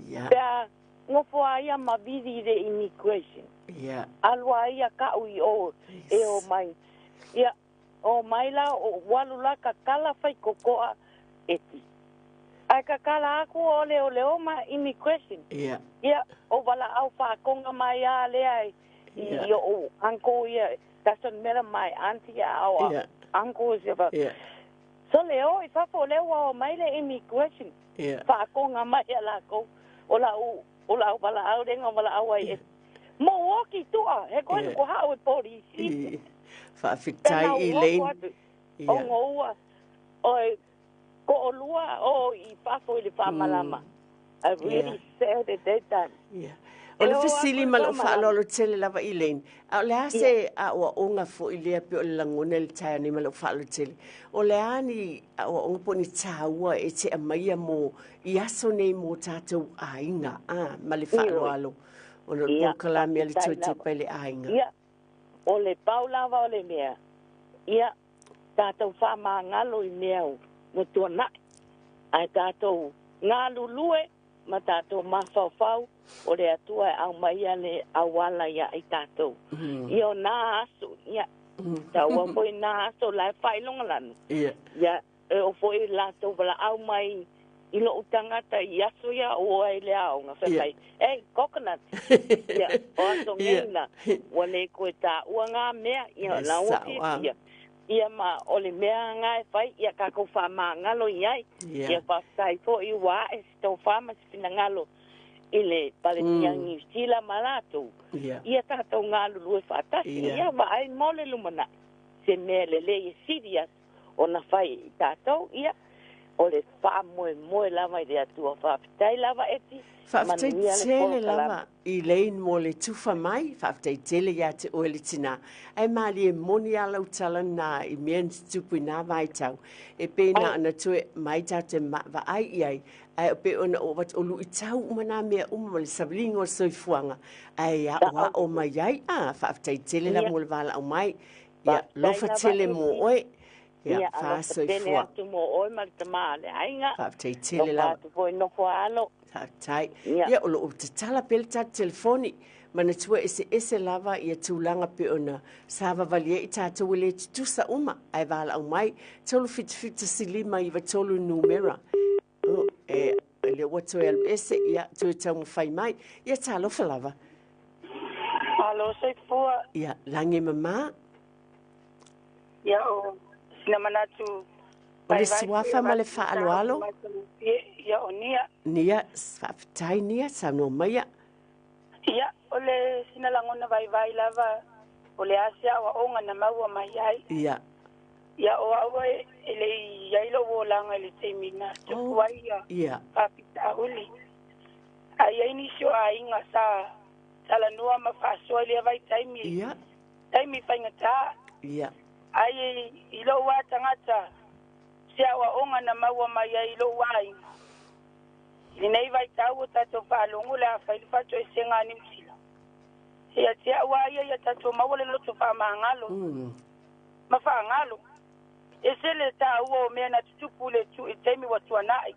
Yeah. Pea ngofo ia mavidi de immigration. Yeah. Alwa ia ka ui o e o mai. Ia o mai la o walula ka kala fai kokoa eti. Ai ka kala aku o leo ma immigration. Yeah. Ia o wala au wha konga mai a lea I o anko ia doesn't matter my auntie or uncle is so leo I fafo leo o mai le immigration. Wha konga mai a la ko ola wala au renga wala au ai mo woki tua he koe ko hao e polisi. Whawhitai Elaine. O ngoua o ko o lua o I fafo I le whamalama. I really sad at that time. O le fesili ma lo whaalolo tele lava Elaine. A o le ase a ua onga fo I lea pe o le langone le tai ani ma lo whaalolo tele. O le ani a ua onga po ni tāua e te amaia mo I aso nei mo tātou ainga. Ma le whaalo alo. O le pokalami a le toi Tepa I le ainga. Ia. O le paulawa o le mea. Ia. Tātou whama ngalo I mea o. Mo tua nai. Ai tātou ngā lulue. Ma tātou mawhawhau. O le atua e au mai ane awala ia I tātou. Ia o nā aso. Ia. Taua foi nā aso lai whailonga lanu. Ia. E o foi lātou wala au mai I lo utangata I aso ia o ai le au ngā whewhai. Ei, coconut. Ia. O aso ngeina. Wane koe tā ua ngā mea. Ia. Laua ia. Ia ma o le mea ngā e whai. Ia kako whama ngalo iai. Ia whasai fo I wā e sto whama sipina ngalo. Ile paletiangi sila malato. Ia tātou ngā lulu e whātasi. Ia wa ai mole lumana. Se mea le le serious o na whai I tātou. Ia o le wha moe lava I le atua whaafitai lava eti. Whaafitai tele lava Elaine mo le tufa mai. Whaafitai tele ia te oele tina. Ai maali e moni ala utala na I mea tupu I nā vai tau. E pēna ana tue mai tau te wa ai iai. Ai o pe ona o wat o lu I tau umana mea le savlinga o soifuanga. Ai a wa o mai ai. Whaafitai tele la mo le wala o mai. Ia lofa tele mo oe. Ia fa soifua. Atu mo oe maritama le ainga. Whaafitai tele la. Whātu foi noko alo. Tai. Ia o lo te tala pele ta telefoni. Mana tua ese lava ia tūlanga pe ona. Sava valia I tātou le tusa uma. Ai wala au mai. Tolu fita silima I tolu numera. Le watu ese ia tue tau mo whai mai. Ia talo falava. Alo, seifua. Ia, lange mama. Ia o, sina manatu O le suafa ma le whaaloalo. Ia o nia. Nia, whaafitai nia, sanoa maia. Ia, o le sinalangona vai lava, o le asia wa onga na maua mai ai. Ia. Ia o awa ele iailo o langa le temina. Tukua ia. Ia. Papita uli. Ai ini sio a inga sa la noa ma fasoa le vai taimi. Ia. Taimi whaingata. Ia. Ai ilo wa tangata. Sia wa onga na maua mai ai ilo wai. Nei vai tau o tato whaalongo le a whailifato e senga ni msila. Ia tia wa ia tato maua loto whaamangalo. Ma whaangalo. E se le ta ua o mea na tutupu le tu e teimi wa tuanai.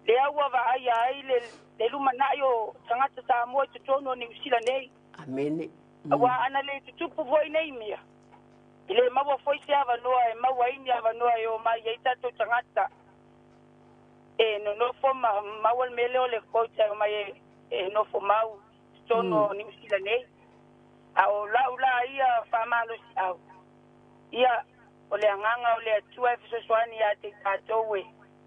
Le aua wa ai le lumanai o tangata Samoa i tutono ni msila nei. Amene. Wa ana le tutupu voi nei mia. Ile maua foi se ava noa e maua ini ava noa e o mai e tato tangata. E no fo maua mele o le koita o mai e no fo mau tutono ni msila nei. A o laula ia whamalo si au. Ia o le anganga o le atua e fisoswani a te tatoe.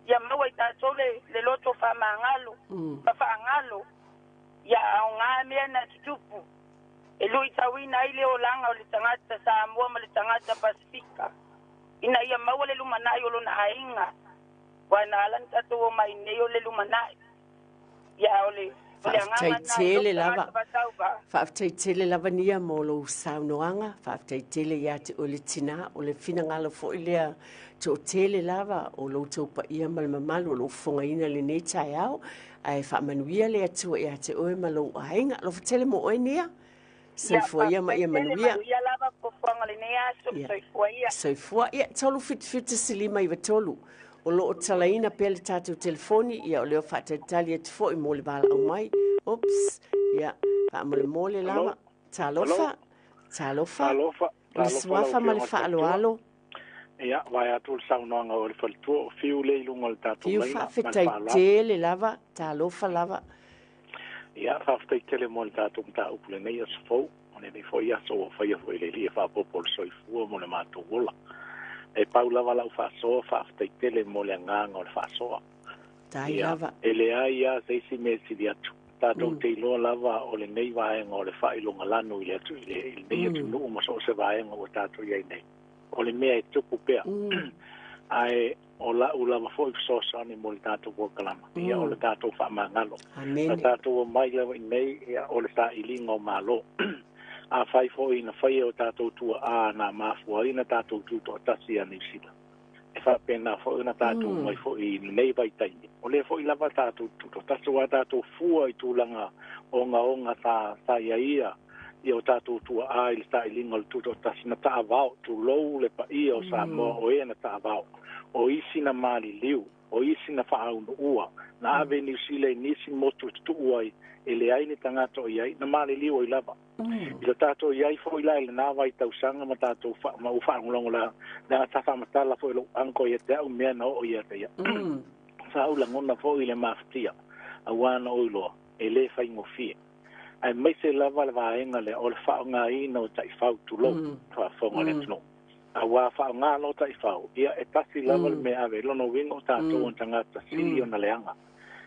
Ia maua i tatoe le loto whamangalo. Whamangalo. Ia au ngā mea na tutupu. E lui tawina i leo langa o le tangata Samoa ma le tangata Pasifika. Ina ia maua le lumanai o lona ainga. Wana alan tato o mai neo le lumanai. Ia o le Whaaftaitele lava. Whaaftaitele lava nia mo lo saunoanga. Whaaftaitele ia te o le tina o le fina ngalo fo ilea te o tele lava o lo taupa ia malmamalu o lo fonga ina le netai au. Ai whaamanuia le atua ia te oe malo ainga. Lo fatele mo oe nia. Soifua ia ma ia manuia. Ia lava ko fonga le nea soifua ia. Soifua ia tolu fitfita silima iwa tolu. O loo talaina pe le tātou telefoni, ia o leo whaatatali e tifo i mole wala au mai. Ops, ia, whaamole mole lava. Talofa. O le suafa ma le whaaloalo. Ia, vai atu le saunoanga o le whalitua, o fiu le ilunga le tātou laina. Fiu whawhetai tele lava, talofa lava. Ia, whawhetai tele mo le tātou mta upule nei as fau, o ne nei fo ia so o whaia fo i le li e whapopo le soifua mo le mātou wola. E pau lava lau whaasoa, whaaftai tele mo le nganga o le whaasoa. Tai lava. E le aia seisi me siri atu. Tātou te iloa lava o le nei vaenga o le whailonga lanu i atu, i le nei atu nuu ma so se vaenga o tātou iai nei. O le mea e tupu pea. Ai, o la lava fo i fsosani mo le tātou wakalama. Ia o le tātou whaamangalo. Amen. Tātou o mai lava i nei, ia o le tā ilinga o malo. A fai fo ina fai o tātou tua a na mafua ina tātou tuto tasi a nisila. E wha pena fo ina tātou mai fo i nei vai taini. O le fo i lava tātou tuto tasu a tātou fua i tūlanga onga tā ia i o tātou tua a ili tā ilinga le tuto tasi na tā avao tu lou le pa ia o Samoa o ea na tā avao. O isi na mali liu, o isi na whaaunu ua, na ave New Zealand nisi motu tu uai e le aini tangato i ai, na mali liu o i lava. I lo tātou i ai fo i lai le nāwa i tausanga ma tātou ma uwhaangulongo la na tafa matala fo i lo anko i te au mea na o i ate ia. Sa au la ngona fo i le maftia, a wana o i loa, e le fai ngofia. Ai mai se lava le vaenga le o le whaonga i no tai whau tu lo, fa fonga le tuno. A wā whaonga no tai whau, ia e tasi lava le mea ave, lono wingo tātou o tangata siri o na leanga.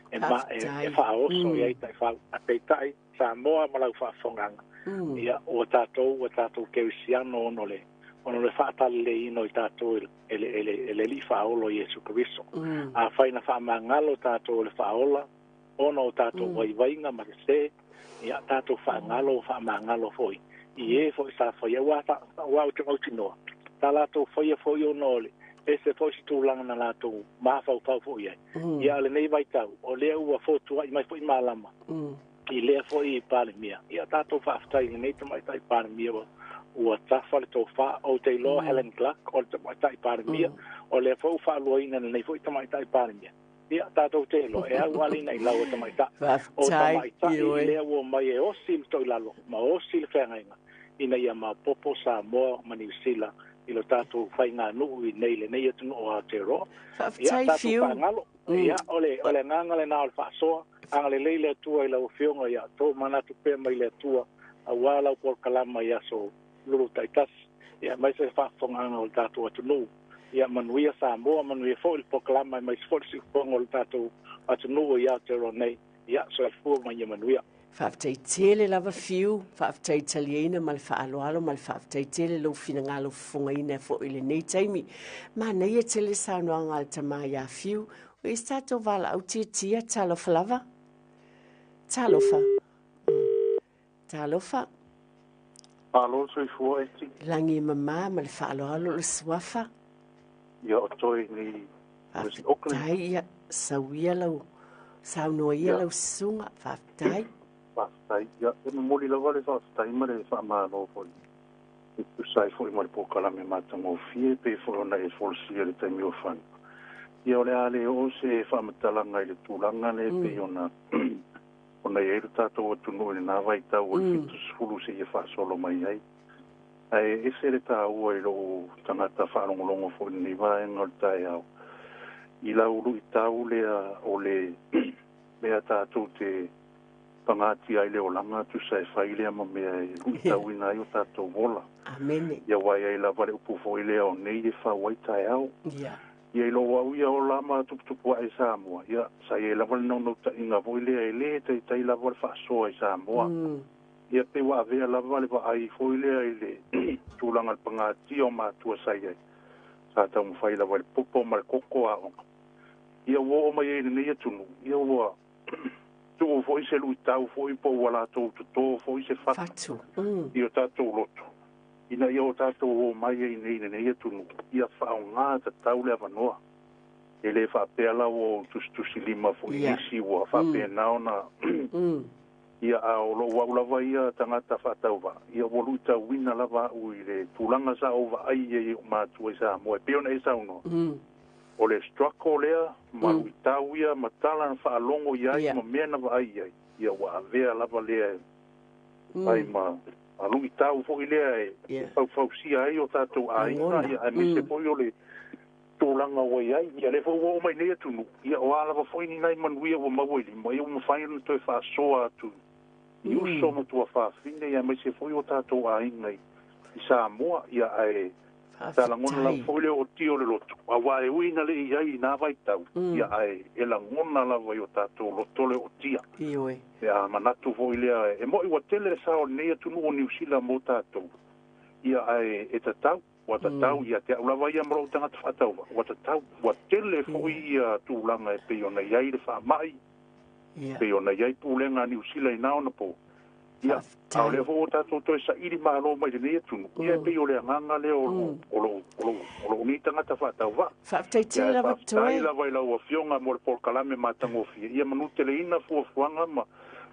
E ma e whaoso i ai tai whau, a peitai, Samoa malau whaafonganga. Ia o tātou keusiano ono le whaatale le ino i tātou ele li whaolo Jesu Kristo. A whaina whaamangalo tātou le whaola, ono o tātou waiwainga ma se, ia tātou whaamangalo foi. I e foi sa foi e wau te mautinoa. Tā lātou foi e foi ono le, e se foi si tūlanga na lātou mawhau foi ai. Ia le nei vai tau, o lea ua fotua i mai foi malama. I lea fo i pāle mia. Ia tātou whaaftai nei te mai tai pāle mia ua tafa le tō wha o te loa Helen Clark o te mai tai pāle mia o lea fo whaalua ina nei fo i te mai tai pāle mia. Ia tātou te lo e au alina i lau o te mai ta. O te mai ta i lea ua mai e osi le toi lalo, ma osi le whengainga. Ina ia ma popo Samoa ma New Zealand i lo tātou whai ngā nuu i nei le nei atunu o Aotearoa. Ia tātou whangalo. Ia ole nganga le nā o le whaasoa. Anga le leile atua i lau whionga ia tō manatu pēr mai le atua a wālau por kalama ia so lulu taitas ia mai se whaafonga anga o le tātua atu nuu ia manuia Samoa manuia fo il proklama mai sforsi pongo tato atunu ia tero nei ia so fu mai manuia Whaaftaitele lava fiu, whaaftaitaliena ma le whaaloalo, ma le whaaftaitele lo finangalo fungaina fo ile nei taimi. Ma nei e tele saunoanga al tama ia fiu, o i stato vala au tia talofa lava. Talofa. Talofa. alo so fu eti Langi mama ma le whaaloalo le swafa. ia o toi ni Whaaftai ia sawia lau, saunoa ia lau sunga, whaaftai. Pastai ya moli la vale fa stai mare fa ma no fo tu sai fo mo po kala me mata mo fie pe fo na e fo si le temi o fan ia ole ale o se fa matala ngai le tulanga le pe ona ona e ta to tu no na vai ta o fitu fulu se e fa solo mai ai e se le ta o e lo tanga ta fa longo fo ni va en o ta ia i la ulu i ta ule o le me ta tu te pangati ai le olanga tu sai fai le ama me uita wina i o tātou wola. Amene. Ia wai ai la vare upu fo ile o nei e wha waitai au. Ia. Ia ilo wau ia o lama tuputupu a e Samoa. Ia sai e la vare nau ta inga vo ile ai le te tai la vare wha soa e Samoa. Ia te wa avea la vare wa ai fo ile ai le tūlanga pangati o mātua sai ai. Sa tau mwhai la vare pupo mare koko a onga. Ia wo o mai e nei atunu. Ia wa tu foi se lui tau foi po wala to foi se fatu io tato loto ina io tato o mai nei nei tu ia fa nga ta tau le vanoa ele fa pela o tu silima foi si o fa pe na ia o lo wa la vai tanga ta fa tau va ia volu ta wina la va u ile tulanga sa o va ai ma tu sa mo pe ona sa uno o le strako lea, maruitauia, matala na whaalongo iai, ma mea na wa ai ai. Ia wa avea lava lea, ai ma alungi tau fo i lea e fausia ai o tātou ainga, ia a mise po i o le tōlanga wa iai, ia le fau o mai nea tunu. Ia o alava fo ini nai manuia wa maweli, ma ia o mawhaina toi whaasoa atu. I uso ma tua whaafine, ia mise fo i o tātou ainga i Samoa, ia ai tala ngona la folio o tio le loto a wa e uina le ia na vai tau ia ai e la ngona la vai o tato loto le o tia ioi ia manatu foi le e mo i wa tele sa o ne tu no ni usila mo tato ia ai e tatau wa tatau ia te ula vai amro tanga tatau wa tatau wa tele foi ia tu langa e pe ona ia i le fa mai pe ona ia pulenga ni usila ina ona po ia au le ho tato to sa iri malo mai le tu ia pe o le nganga le o ni tanga ta fa tau va fa taitila va toi la vai la o fionga mo por kalame matango fi ia manu tele ina fu fuanga ma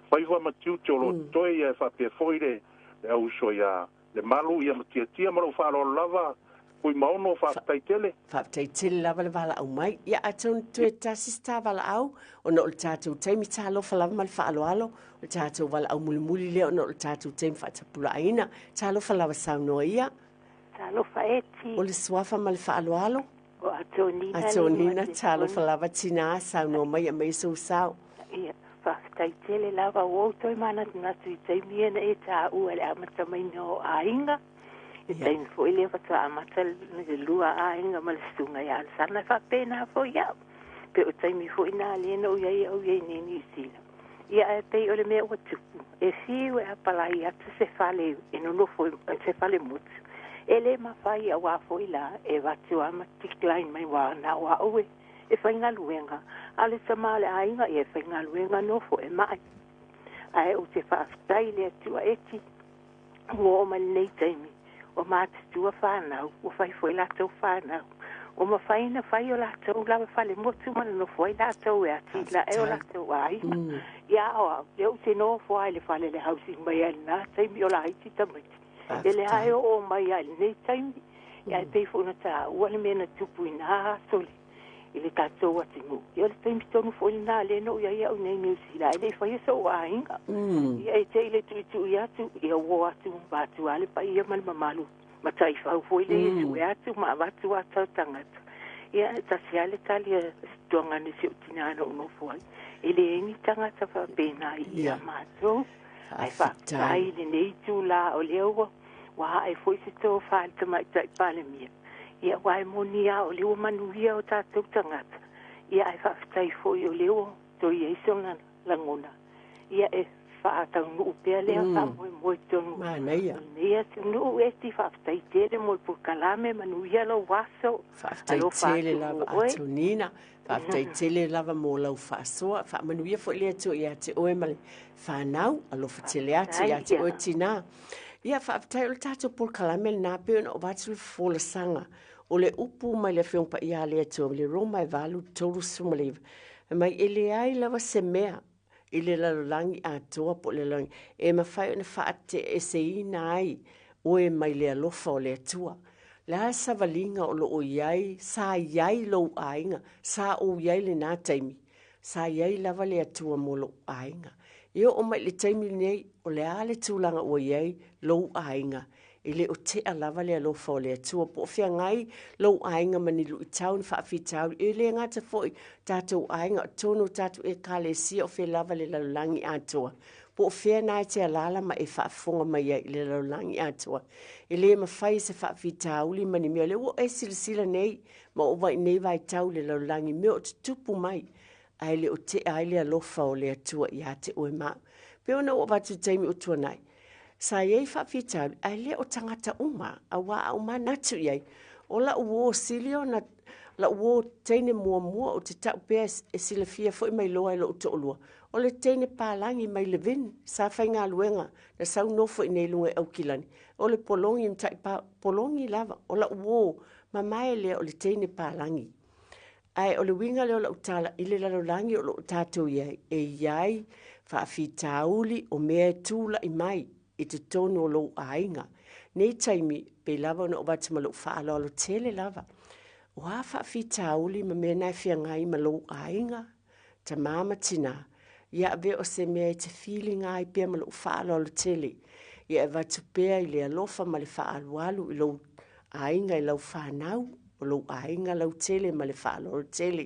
fai va ma tiu lo toi ia fa pe foire le au so ia le malu ia tia mo fa lo lava pui mauno fa taitele lava le vala au mai ia atun tu tasista vala au ona o tatu taimi talo fa lava mal fa alo o tatu vala au muli le ona o tatu taimi fa tapula aina talo fa lava sauno ia talo fa eti o le swafa mal fa alo o atonina talo fa lava tina sauno mai mai so sao ia fa taitele lava o toi mana na tu taimi e ta u ele amata mai no ainga e tem foi leva ta matal le lua a inga mal stunga ya sana fa pena fo ya pe o taimi foi na le no ya ni sila ia pe o le me o tu e si o a pala ia se fale e no foi se fale muito ele ma fai a wa foi la e va tu a tikline mai wa na wa o e fa inga luenga ale samale a inga e fa inga luenga no fo e mai ai o te fa stai le tu a eti o ma le taimi o mate tua whanau, o whai foi la tau whanau. O ma whaina whai o la tau lawa whale motu mana no foi la tau e ati la e o la tau ai. Ia oa, eu te no whai le whale le housing mai ai nā taimi o la haiti tamiti. E le hae o mai ai nei taimi. Ia e peifo na tā ua le mena tupu i nā soli. I le tātou ati ngu. Ia le taimi tonu foi nā le no ia ia o nei New Zealand. E le whai e so a inga. Ia e te ile tu i atu, ia wo atu mbatu ale pa ia mani mamalu. Matai whau foi le isu e atu ma watu atau tangata. Ia tasi ale tali a stuanga ni si utinana uno foi. Ele eni tangata wha pena ia mātou. Ai whaktai le nei tu la o leua. Wa e foi se tō whaale tamai tai pale mia. ia wai monia o leo manuia o tātou tangata. Ia ai whaafitai fo i o leo to i eisona langona. Ia e whaatau nuu pēr lea whamoe moe tonu. Ia tunu e ti whaafitai tere moe po kalame manuia lo waso. Whaafitai tere lava atonina. Whaafitai tere lava mō lau whaasoa. Whaamanuia fo lea to ia te oe male whanau alofa tele atu ia te oe tina. Ia whaafitai o le tātou po kalame le nāpeo na o watu le fola sanga. O le upu mai le whiongpa ia lea to le roma e valu toru sumaliva. Mai ele ai lava se mea. I le lalolangi a toa po le langi. E mawhai o na whaate e se ina ai o e mai le alofa o le atua. La savalinga o lo o iai, sa iai lo ainga, sa o iai le nā taimi. Sa iai lava le atua mo lo ainga. Io o mai le taimi nei o le ale tūlanga o iai lo ainga. I le o te alava le alofa o le atua po fia ngai lo ainga manilu i taun whaafi tau. E le ngata foi tātou ainga o tono tātou e kāle si o fia lava le lalulangi atua. Po fia nai te alala ma e whaafonga mai ai le lalulangi atua. E le mawhai se whaafi tau li mani mea le o e silasila nei ma o vai nei vai tau le lalulangi mea o tupu mai. Ai le o te ai le alofa o le atua i a te oe maa. Peo na o watu taimi o tua nai. Sa iei whawhitau, ai le o tangata uma, a wā au mā natu iei. O la uo silio na la uo teine mua mua o te tau pēs e sila fia fo i mai loa i lo uto olua. O le teine pālangi mai le vin, sa whai ngā luenga, na sau nofo i nei lunga au kilani. O le polongi mtai polongi lava, o la uo ma mai lea o le teine pālangi. Ai o le winga leo la utala, i le lalolangi o lo tātou iei, e iai whawhitauli o mea tūla i mai. I te tono o lo ainga. Nei taimi, pe lava na o watu ma lo whaalo alo tele lava. O a whawhitauli ma mea nai whia ngai ma lo ainga. Ta mama tina. Ia ave o se mea te feeling ai pia ma lo whaalo alo tele. Ia e watu pea i le alofa ma le whaalo alu i lo ainga i lau whanau. O lo ainga lau tele ma le whaalo alo tele.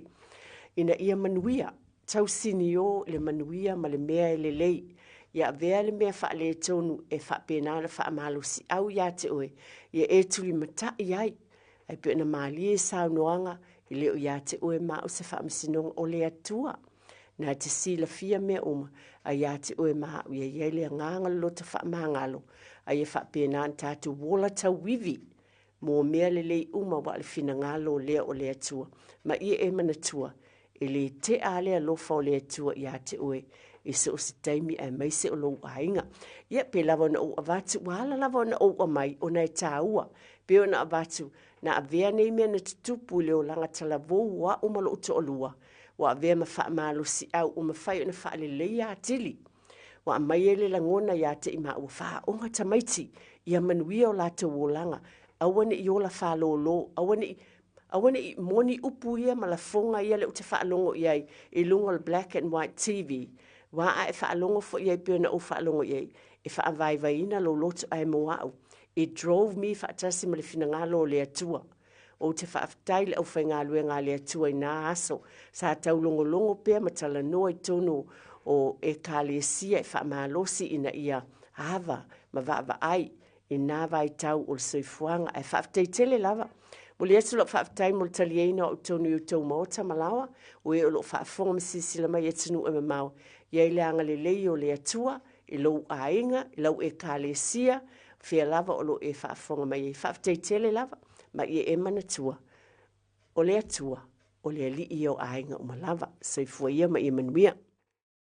Ina ia manuia. Tau sini o le manuia ma le mea le lei. Ia vea le mea wha le tonu e wha pēnā le wha amalo si au ia te oe. Ia e tuli mata iai. Ai pēr na māli e sao noanga i leo ia te oe mā o se whaamisinonga o le atua. Nā te sila fia mea oma a ia te oe mā o ia iai le nganga lota wha mangalo. A ia wha pēnā tātu wola tau wivi. Mō mea le lei uma wa le fina ngalo lea o le atua. Ma ia e manatua. E le te ale alofa o le atua ia te oe. I se o se taimi ai mai se o lo ainga. Ia pe lava na o avatu, wala lava na o mai o na e tāua. Pe o na avatu, na avea nei mea na tutupu leo langa talavou wa o malo uto olua. Wa avea ma wha malo si au o ma whai o na wha le leia atili. Wa mai ele langona ia te ima ua wha o ngata maiti. Ia manuia o lata o langa. Awane i ola wha lo. Awane i moni upu ia ma la fonga ia le ute wha longo iai. I lunga black and white TV. Wa a e whaalongo fo iei pio na o whaalongo iei. E whaavaivaina lo loto ai mo au. It drove me whaatasi ma le whina ngā lo le atua. O te whaafitai le au whai ngā lue ngā le atua i nā aso. Sa tau longo pia ma tala noa i tono o e kā le sia e whaamalosi ina ia hava ma vaava ai. I nā vai tau o le soifuanga. E whaafitai tele lava. Mo le atu lo whaafitai mo le talieina o tono i tau maota malawa. O e o lo whaafonga misisila mai e tunu e mamau. Ia le anga le lei o le atua, i lau ainga, i lau e kālesia, whia lava o lo e whaafonga mai e whaaftei tele lava, ma i e manatua. O le atua, o le ali i o ainga o malava, so i fua ia ma i manuia.